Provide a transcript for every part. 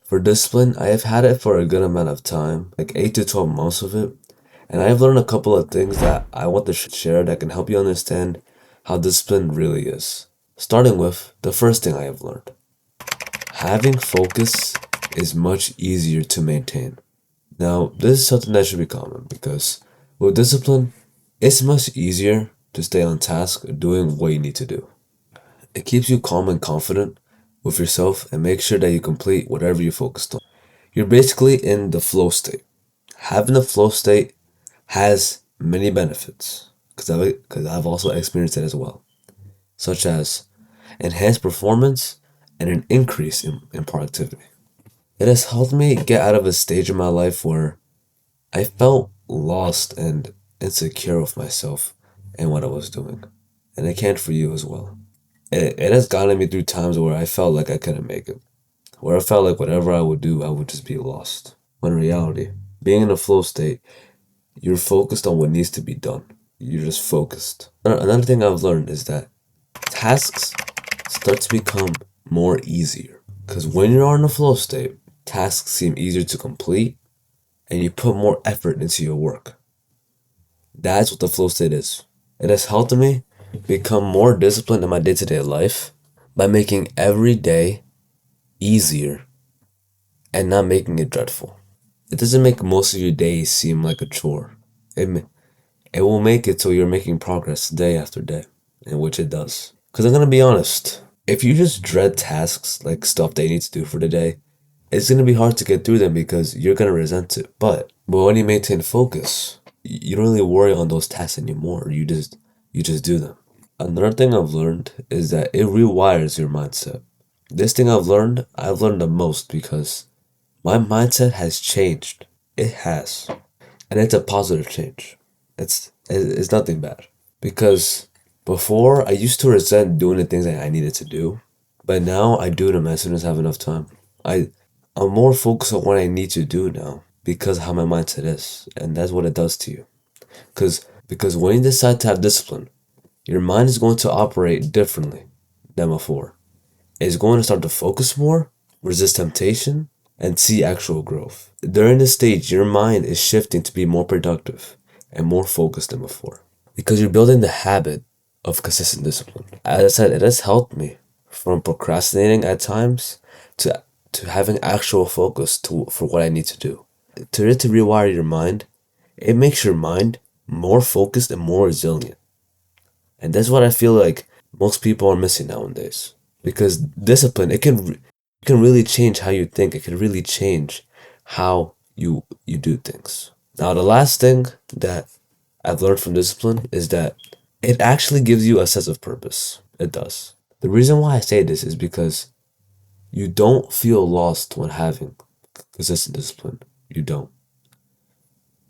For discipline, I have had it for a good amount of time, like 8 to 12 months of it, and I have learned a couple of things that I want to share that can help you understand how discipline really is. Starting with the first thing I have learned. Having focus is much easier to maintain. Now, this is something that should be common because with discipline, it's much easier to stay on task doing what you need to do. It keeps you calm and confident with yourself and makes sure that you complete whatever you focused on. You're basically in the flow state. Having the flow state has many benefits because I've also experienced it as well, such as enhanced performance and an increase in productivity. It has helped me get out of a stage in my life where I felt lost and insecure with myself and what I was doing. And it can for you as well. It has gotten me through times where I felt like I couldn't make it, where I felt like whatever I would do, I would just be lost. When in reality, being in a flow state, you're focused on what needs to be done. You're just focused. Another thing I've learned is that tasks start to become more easier. Because when you're in a flow state, tasks seem easier to complete and you put more effort into your work. That's what the flow state is. It has helped me become more disciplined in my day-to-day life by making every day easier and not making it dreadful. It doesn't make most of your days seem like a chore. It will make it so you're making progress day after day, in which it does. Because I'm going to be honest, if you just dread tasks like stuff that you need to do for the day, it's going to be hard to get through them because you're going to resent it. But when you maintain focus, you don't really worry on those tasks anymore. You just do them. Another thing I've learned is that it rewires your mindset. This thing I've learned the most because my mindset has changed. It has. And it's a positive change. It's nothing bad. Because before, I used to resent doing the things that I needed to do. But now I do them as soon as I have enough time. I'm more focused on what I need to do now because of how my mindset is. And that's what it does to you. Because when you decide to have discipline, your mind is going to operate differently than before. It's going to start to focus more, resist temptation, and see actual growth. During this stage, your mind is shifting to be more productive and more focused than before because you're building the habit of consistent discipline. As I said, it has helped me from procrastinating at times to having actual focus for what I need to do. To rewire your mind, it makes your mind more focused and more resilient. And that's what I feel like most people are missing nowadays. Because discipline, it can really change how you think. It can really change how you do things. Now, the last thing that I've learned from discipline is that it actually gives you a sense of purpose. It does. The reason why I say this is because you don't feel lost when having consistent discipline. You don't.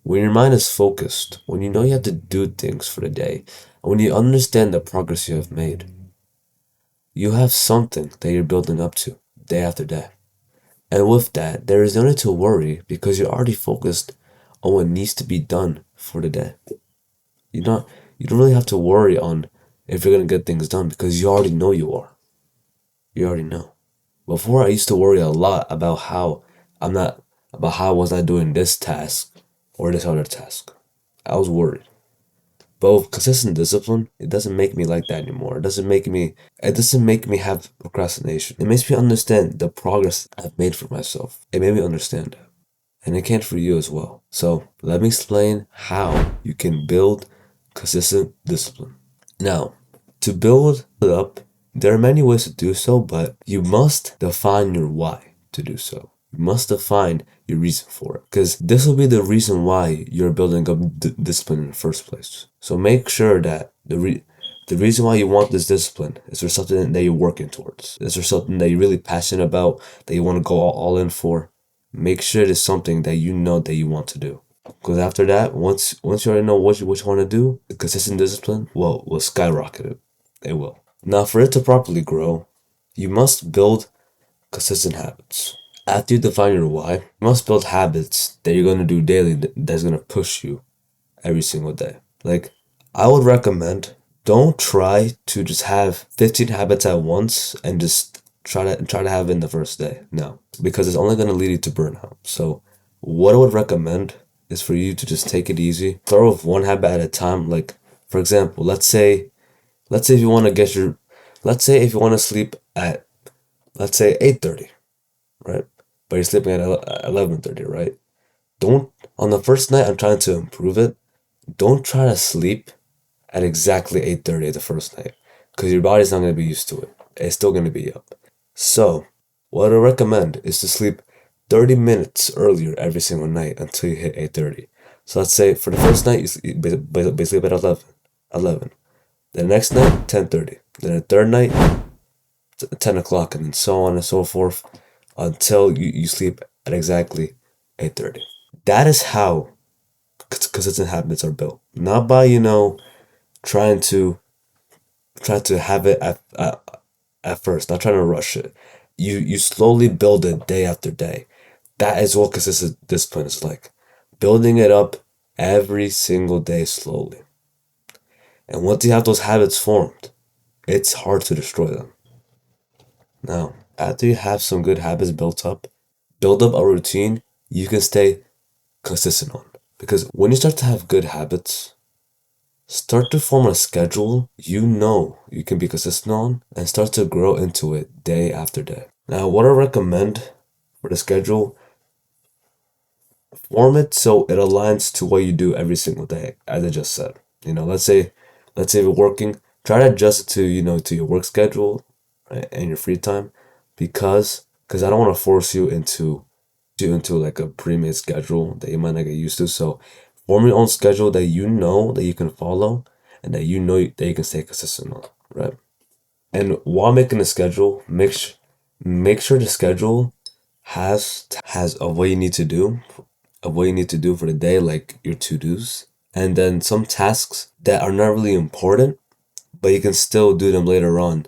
When your mind is focused, when you know you have to do things for the day, and when you understand the progress you have made, you have something that you're building up to day after day. And with that, there is no need to worry because you're already focused on what needs to be done for the day. You don't really have to worry on if you're gonna get things done because you already know you are. You already know. Before I used to worry a lot about how I was not doing this task or this other task. I was worried. But with consistent discipline, it doesn't make me like that anymore. It doesn't make me have procrastination. It makes me understand the progress I've made for myself. It made me understand that. And it can for you as well. So let me explain how you can build consistent discipline. Now, to build it up, there are many ways to do so, but you must define your why to do so. You must define your reason for it, because this will be the reason why you're building up discipline in the first place. So make sure that the reason why you want this discipline is there something that you're working towards. Is there something that you're really passionate about that you want to go all in for? Make sure it is something that you know that you want to do. Because after that, once you already know what you want to do, the consistent discipline will skyrocket it. It will. Now, for it to properly grow, you must build consistent habits. After you define your why, you must build habits that you're going to do daily that's going to push you every single day. Like, I would recommend don't try to just have 15 habits at once and just try to have it in the first day. No, because it's only going to lead you to burnout. So what I would recommend is for you to just take it easy. Start with one habit at a time. Like, for example, let's say if you want to get your let's say if you want to sleep at, let's say, 8:30, right? But you're sleeping at 11:30, right? Don't On the first night I'm trying to improve it, don't try to sleep at exactly 8:30 the first night, because your body's not going to be used to it. It's still going to be up. So what I recommend is to sleep 30 minutes earlier every single night until you hit 8:30. So let's say for the first night you sleep at 11. The next night 10:30. Then the third night 10 o'clock, and then so on and so forth until you sleep at exactly 8:30. That is how consistent habits are built. Not by, trying to have it at first, not trying to rush it. You slowly build it day after day. That is what consistent discipline is like. Building it up every single day slowly. And once you have those habits formed, it's hard to destroy them. Now, after you have some good habits build up a routine you can stay consistent on. Because when you start to have good habits, start to form a schedule you can be consistent on, and start to grow into it day after day. Now, what I recommend for the schedule, form it so it aligns to what you do every single day, as I just said. Let's say you're working, try to adjust it to, to your work schedule, right, and your free time, because I don't want to force you into like a pre-made schedule that you might not get used to. So form your own schedule that you know that you can follow, and that you know that you can stay consistent on, right? And while making a schedule, make sure the schedule has of what you need to do, for the day, like your to-dos, and then some tasks that are not really important, but you can still do them later on,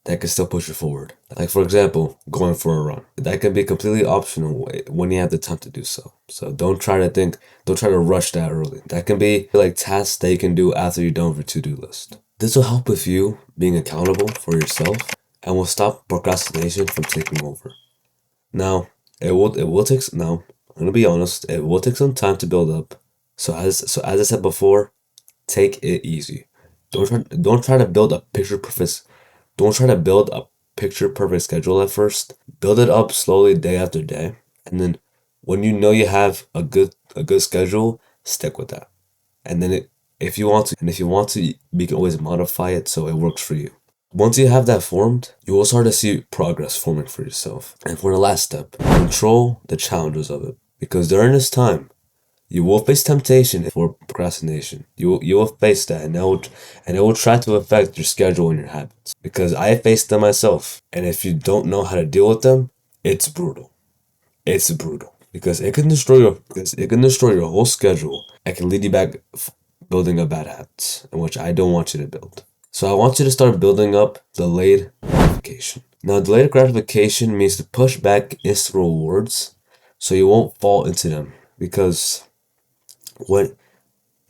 that can still push you forward. Like, for example, going for a run. That can be completely optional when you have the time to do so. So don't try to rush that early. That can be like tasks that you can do after you're done with your to-do list. This will help with you being accountable for yourself, and will stop procrastination from taking over. Now, I'm gonna be honest, it will take some time to build up. So as I said before, take it easy. Don't try to build a picture perfect don't try to build a picture perfect schedule at first. Build it up slowly day after day. And then when you know you have a good schedule, stick with that. And then if you want to, you can always modify it so it works for you. Once you have that formed, you will start to see progress forming for yourself. And for the last step, control the challenges of it. Because during this time, you will face temptation for procrastination. You will face that, and it will try to affect your schedule and your habits. Because I faced them myself, and if you don't know how to deal with them, it's brutal. It's brutal because it can destroy your whole schedule. It can lead you back building up bad habits, in which I don't want you to build. So I want you to start building up delayed gratification. Now, delayed gratification means to push back instant rewards, so you won't fall into them. Because when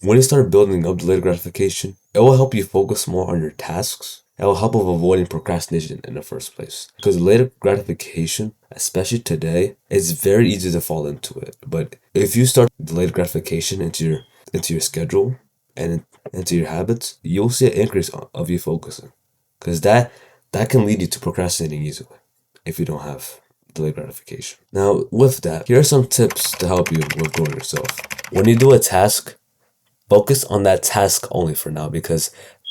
when you start building up delayed gratification, it will help you focus more on your tasks. It will help with avoiding procrastination in the first place. Because delayed gratification, especially today, it's very easy to fall into it. But if you start delayed gratification into your schedule and into your habits, you'll see an increase of you focusing. Because that can lead you to procrastinating easily if you don't have delayed gratification. Now, with that, here are some tips to help you with growing yourself. When you do a task, focus on that task only for now, because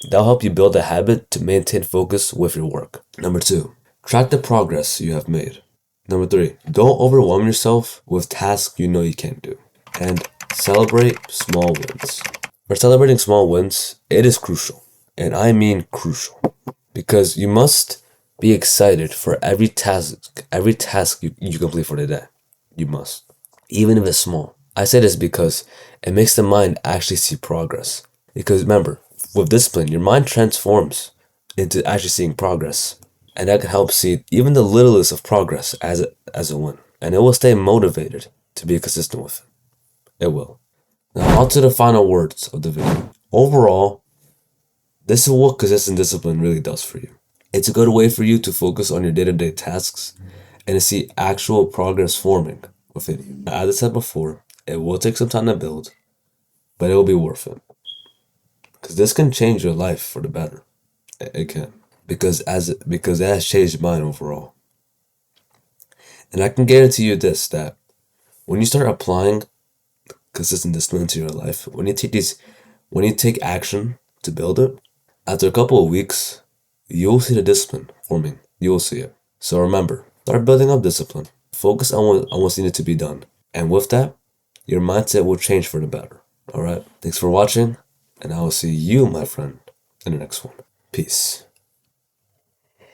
that'll help you build a habit to maintain focus with your work. Number 2, track the progress you have made. Number 3, don't overwhelm yourself with tasks you know you can't do. And celebrate small wins. For celebrating small wins, it is crucial. And I mean crucial. Because you must be excited for every task you complete for the day. You must. Even if it's small. I say this because it makes the mind actually see progress. Because remember, with discipline, your mind transforms into actually seeing progress. And that can help see even the littlest of progress as a win. And it will stay motivated to be consistent with it. It will. Now, on to the final words of the video. Overall, this is what consistent discipline really does for you. It's a good way for you to focus on your day-to-day tasks and to see actual progress forming within you. As I said before, it will take some time to build, but it will be worth it. Because this can change your life for the better. It can. Because it has changed mine overall. And I can guarantee you this, that when you start applying consistent discipline to your life, when you take action to build it, after a couple of weeks, you'll see the discipline forming. You'll see it. So remember, start building up discipline. Focus on what's needed to be done. And with that, your mindset will change for the better. Alright? Thanks for watching, and I will see you, my friend, in the next one. Peace.